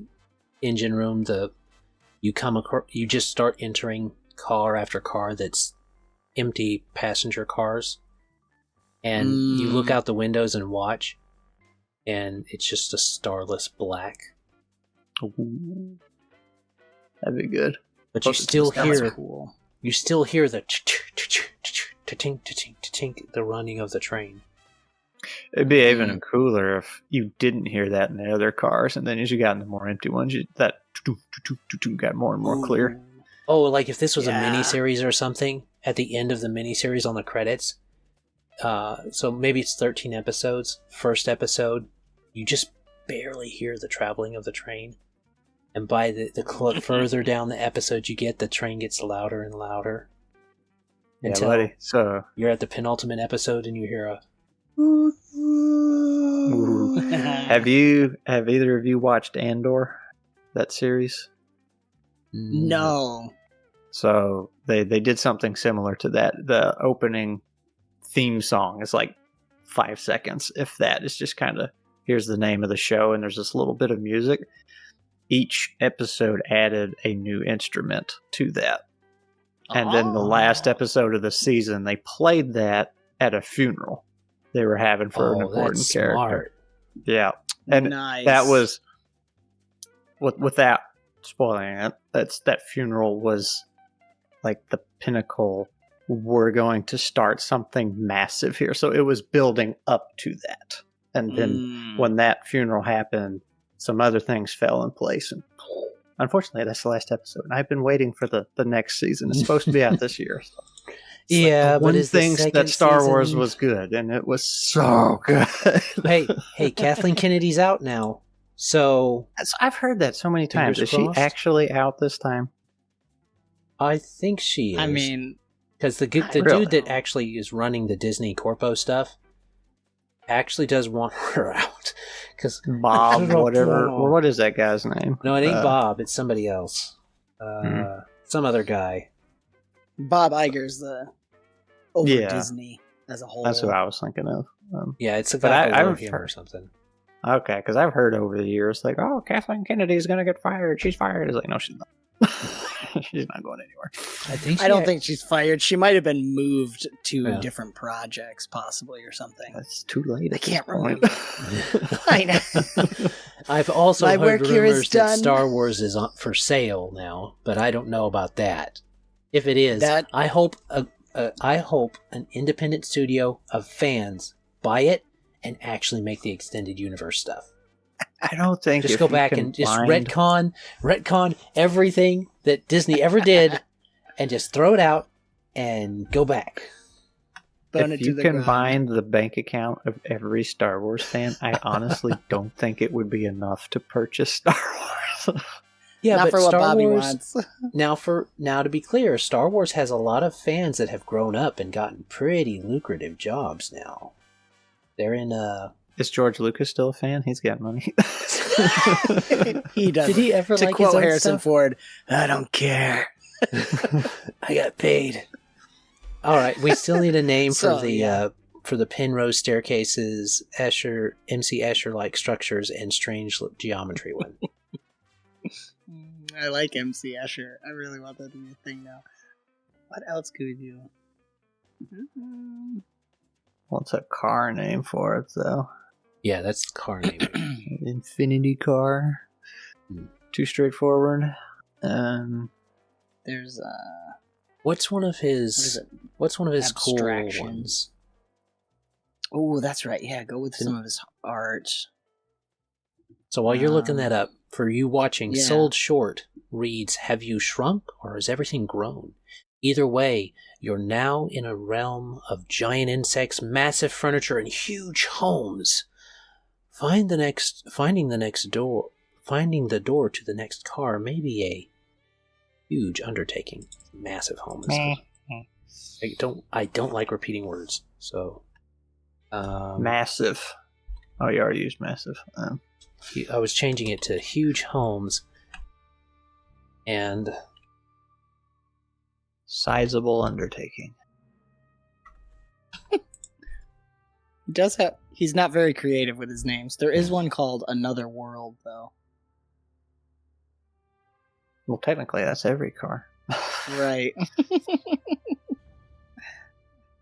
engine room, you just start entering car after car that's empty passenger cars, and you look out the windows and watch, and it's just a starless black. Ooh. That'd be good. But you still hear cool. You still hear the tink, the running of the train. It'd be even cooler if you didn't hear that in the other cars, and then as you got in the more empty ones, that got more and more clear. Oh, like if this was a miniseries or something, at the end of the miniseries on the credits, so maybe it's 13 episodes, first episode, you just barely hear the traveling of the train. And by the further down the episode you get, the train gets louder and louder. Until buddy. So you're at the penultimate episode and you hear a... Have either of you watched Andor, that series? No. So they did something similar to that. The opening theme song is like 5 seconds, if that. It's just kind of, here's the name of the show, and there's this little bit of music. Each episode added a new instrument to that. And then the last episode of the season, they played that at a funeral they were having for an important character. Smart. Yeah. And that was, without spoiling it, that funeral was like the pinnacle. We're going to start something massive here. So it was building up to that. And then when that funeral happened, some other things fell in place. And unfortunately, that's the last episode. And I've been waiting for the next season. It's supposed to be out this year. So yeah, like but one thing that Star Wars was good, and it was so good. hey, Kathleen Kennedy's out now. So I've heard that so many times. Is she actually out this time? I think she is. I mean, because the dude that actually is running the Disney Corpo stuff actually does want her out. Because Bob, whatever. What is that guy's name? No, it ain't Bob. It's somebody else. Some other guy. Bob Iger's over Disney as a whole. That's what I was thinking of. Yeah, it's a guy below him or something. Okay, because I've heard over the years, like, oh, Kathleen Kennedy's going to get fired. She's fired. It's like, no, she's not. She's not going anywhere. I don't think she's fired. She might have been moved to different projects, possibly, or something. That's too late. I can't remember. I know. I've also heard rumors that Star Wars is for sale now, but I don't know about that. If it is, I hope an independent studio of fans buy it and actually make the extended universe stuff. I don't think just go back and just retcon everything that Disney ever did, and just throw it out and go back. If you combine the bank account of every Star Wars fan, I honestly don't think it would be enough to purchase Star Wars. Yeah, not but for what Star Bobby Wars, wants. Now to be clear, Star Wars has a lot of fans that have grown up and gotten pretty lucrative jobs now. They're in Is George Lucas still a fan? He's got money. He does. Did he ever to like quote his own Harrison stuff? Ford, I don't care. I got paid. All right, we still need a name for the Penrose staircases, Escher, MC Escher like structures, and strange geometry one. I like MC Escher. I really want that to be a thing now. What else could we do? What's a car name for it, though? Yeah, that's the car name. Infinity Car. Too straightforward. There's What's one of his cool ones? Oh, that's right. Yeah, go with some of his art. So while you're looking that up, for you watching, Sold Short reads, "Have you shrunk or has everything grown? Either way, you're now in a realm of giant insects, massive furniture, and huge homes. Finding the door to the next car may be a huge undertaking. Massive homes. I don't like repeating words. So, massive. Oh, you already used massive. I was changing it to huge homes and sizable undertaking. He does have. He's not very creative with his names. There is one called Another World, though. Well, technically, that's every car. Right. I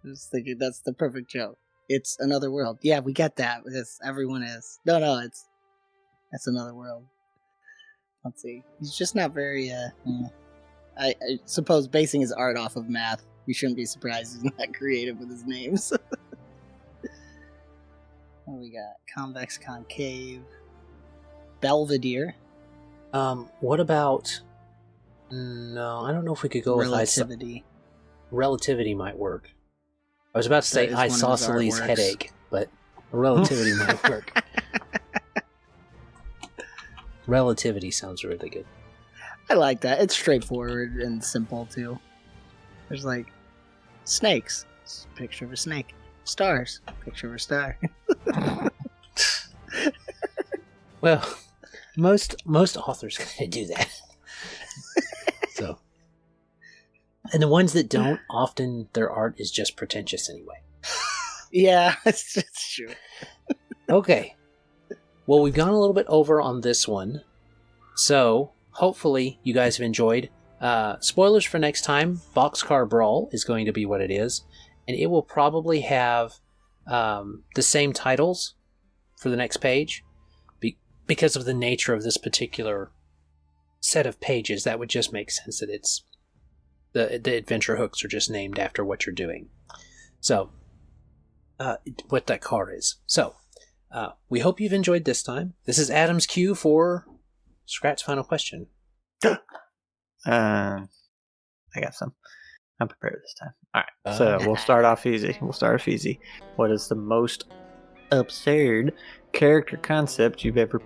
was thinking that's the perfect joke. It's Another World. Yeah, we get that. Because everyone is. No, that's Another World. Let's see. He's just not very. I suppose basing his art off of math, we shouldn't be surprised he's not creative with his names. What do we got? Convex, concave, Belvedere. What about? No, I don't know if we could go Relativity. with Relativity might work. I was about to say isosceles headache, but Relativity might work. Relativity sounds really good. I like that. It's straightforward and simple too. There's like snakes. Picture of a snake. Stars. Picture of a star. Well, most authors kind of do that. So, and the ones that don't, often their art is just pretentious anyway. Yeah, it's true. Okay. Well, we've gone a little bit over on this one, so hopefully you guys have enjoyed. Spoilers for next time. Boxcar Brawl is going to be what it is, and it will probably have the same titles for the next page because of the nature of this particular set of pages. That would just make sense that it's the adventure hooks are just named after what you're doing. So, what that car is. So, we hope you've enjoyed this time. This is Adam's cue for Skrat's final question. I got some. I'm prepared this time. Alright, so we'll start off easy. What is the most absurd character concept you've ever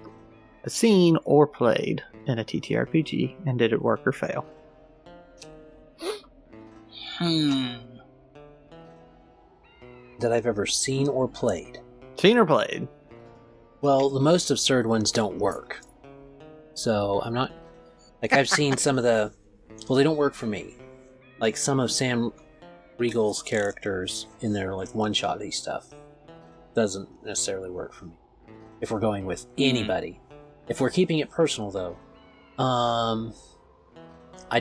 seen or played in a TTRPG, and did it work or fail? That I've ever seen or played. Seen or played? Well, the most absurd ones don't work. So, I'm not... Like, I've seen some of the... Well, they don't work for me. Like, some of Sam Riegel's characters in their, like, one-shot-y stuff doesn't necessarily work for me. If we're going with anybody. If we're keeping it personal, though, I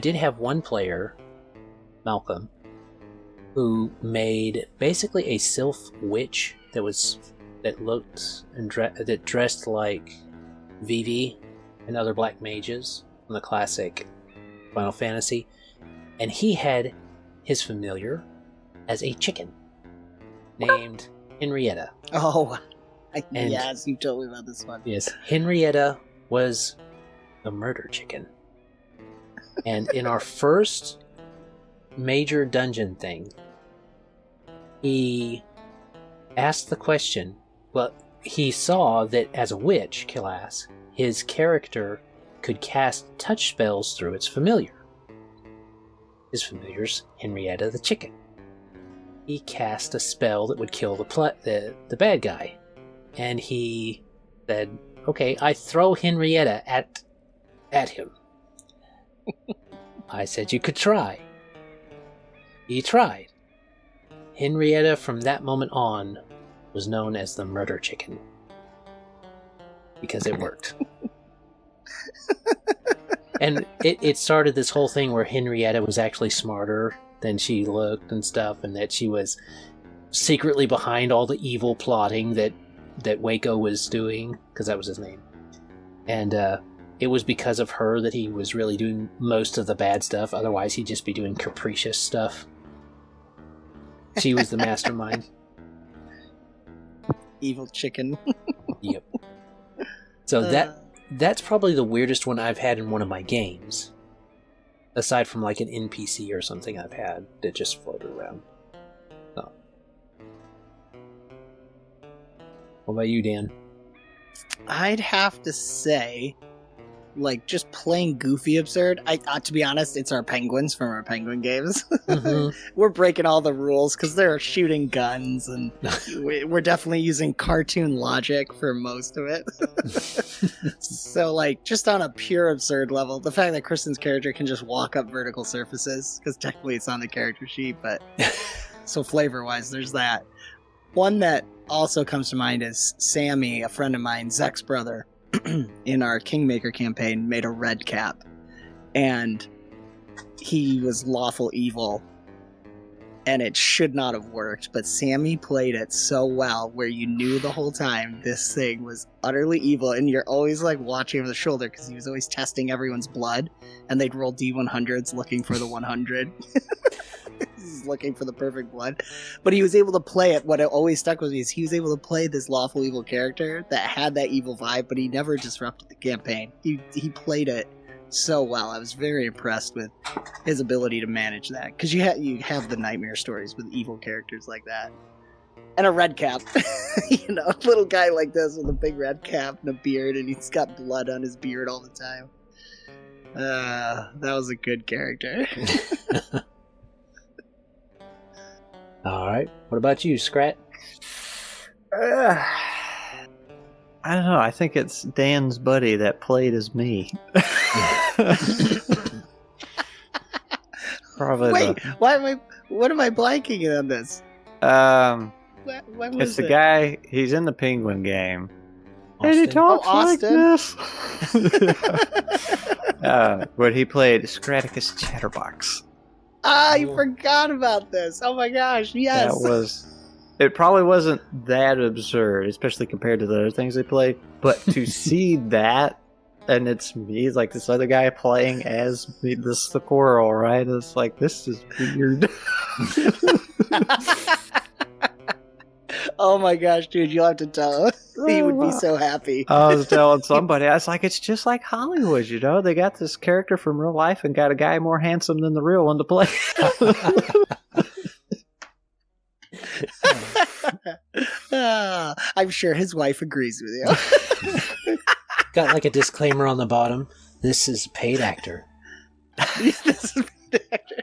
did have one player, Malcolm, who made basically a sylph witch that looked and that dressed like Vivi and other black mages from the classic Final Fantasy, and he had his familiar as a chicken named Henrietta. Oh, yes, you told me about this one. Yes, Henrietta was the murder chicken. And in our first major dungeon thing, he asked the question, well, he saw that as a witch class, his character could cast touch spells through its familiar. His familiar's Henrietta the chicken. He cast a spell that would kill the bad guy. And he said, okay, I throw Henrietta at him. I said you could try. He tried. Henrietta from that moment on was known as the murder chicken. Because it worked. And it started this whole thing where Henrietta was actually smarter than she looked and stuff, and that she was secretly behind all the evil plotting that Waco was doing, because that was his name. And it was because of her that he was really doing most of the bad stuff. Otherwise, he'd just be doing capricious stuff. She was the mastermind. Evil chicken. Yep. So that's probably the weirdest one I've had in one of my games. Aside from like an NPC or something I've had that just floated around. So. What about you, Dan? I'd have to say, like, just plain goofy absurd. To be honest, it's our penguins from our penguin games. Mm-hmm. We're breaking all the rules because they're shooting guns, and we're definitely using cartoon logic for most of it. So, like, just on a pure absurd level, the fact that Kristen's character can just walk up vertical surfaces, because technically it's on the character sheet, but so flavor-wise, there's that. One that also comes to mind is Sammy, a friend of mine, Zek's brother, in our Kingmaker campaign, made a red cap. And he was lawful evil. And it should not have worked, but Sammy played it so well where you knew the whole time this thing was utterly evil, and you're always like watching over the shoulder because he was always testing everyone's blood, and they'd roll D100s looking for the 100. He's looking for the perfect blood. But he was able to play it. What always stuck with me is he was able to play this lawful evil character that had that evil vibe, but he never disrupted the campaign. He played it so well. I was very impressed with his ability to manage that, because you have the nightmare stories with evil characters like that, and a red cap. You know, a little guy like this with a big red cap and a beard, and he's got blood on his beard all the time. That was a good character. All right, what about you, Skrat? I don't know. I think it's Dan's buddy that played as me. Probably. Wait, what am I blanking on this? When was It's the it? guy. He's in the Penguin game. Austin? And he talks like Austin? this. But he played Scraticus Chatterbox. I forgot about this. Oh my gosh, yes. That was. It probably wasn't that absurd, especially compared to the other things they played. But to see that, and it's me, like this other guy playing as me, this squirrel, right? It's like, this is weird. Oh my gosh, dude, you'll have to tell him. He would be so happy. I was telling somebody, I was like, it's just like Hollywood, you know? They got this character from real life and got a guy more handsome than the real one to play. I'm sure his wife agrees with you. Got like a disclaimer on the bottom. This is a paid actor. This is a paid actor.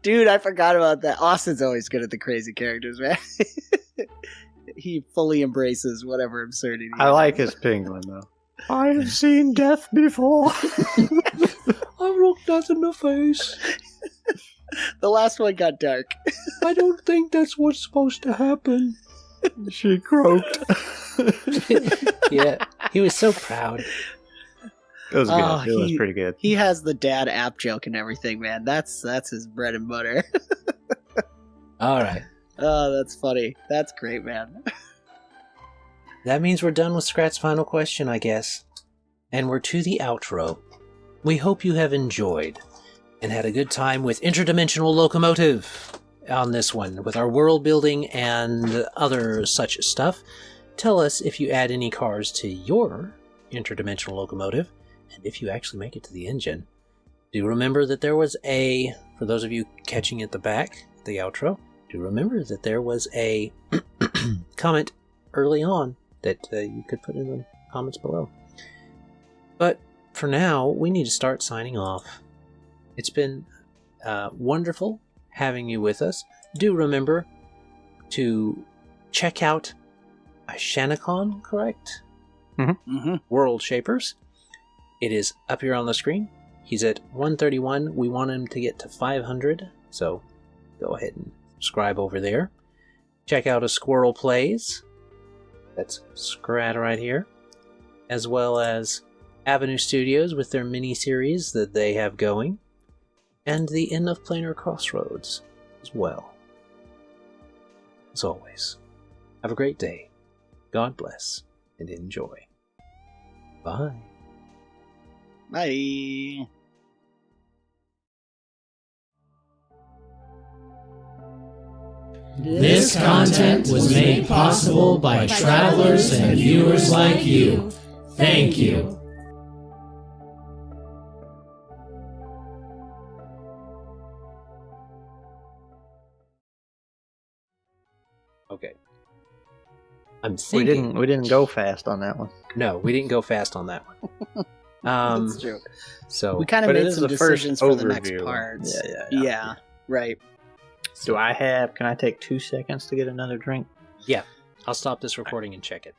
Dude, I forgot about that. Austin's always good at the crazy characters, man. He fully embraces whatever absurdity. I like his penguin, though. I have seen death before. I've looked death in the face. The last one got dark. I don't think that's what's supposed to happen. She croaked. Yeah, he was so proud. It was good. Oh, It was pretty good. He has the dad app joke and everything, man. That's his bread and butter. All right. Oh, that's funny. That's great, man. That means we're done with Skrat's final question, I guess. And we're to the outro. We hope you have enjoyed and had a good time with Interdimensional Locomotive on this one, with our world building and other such stuff. Tell us if you add any cars to your Interdimensional Locomotive, and if you actually make it to the engine. Do remember that there was for those of you catching at the back, the outro, do remember that there was a comment early on that you could put in the comments below. But for now, we need to start signing off. It's been wonderful having you with us. Do remember to check out Shanacon, correct? Mm-hmm. Mm-hmm. World Shapers. It is up here on the screen. He's at 131. We want him to get to 500, so go ahead and subscribe over there. Check out A Squirrel Plays. That's Skrat right here. As well as Avenue Studios with their mini-series that they have going. And the End of Planar Crossroads as well. As always, have a great day. God bless and enjoy. Bye. Bye. This content was made possible by travelers and viewers like you. Thank you. Okay. I'm thinking... We didn't go fast on that one. No, we didn't go fast on that one. That's true. So We kind of but it made is some the first decisions for the next overview. parts. Yeah. Yeah, right. Can I take 2 seconds to get another drink? yeah, I'll stop this recording and check it.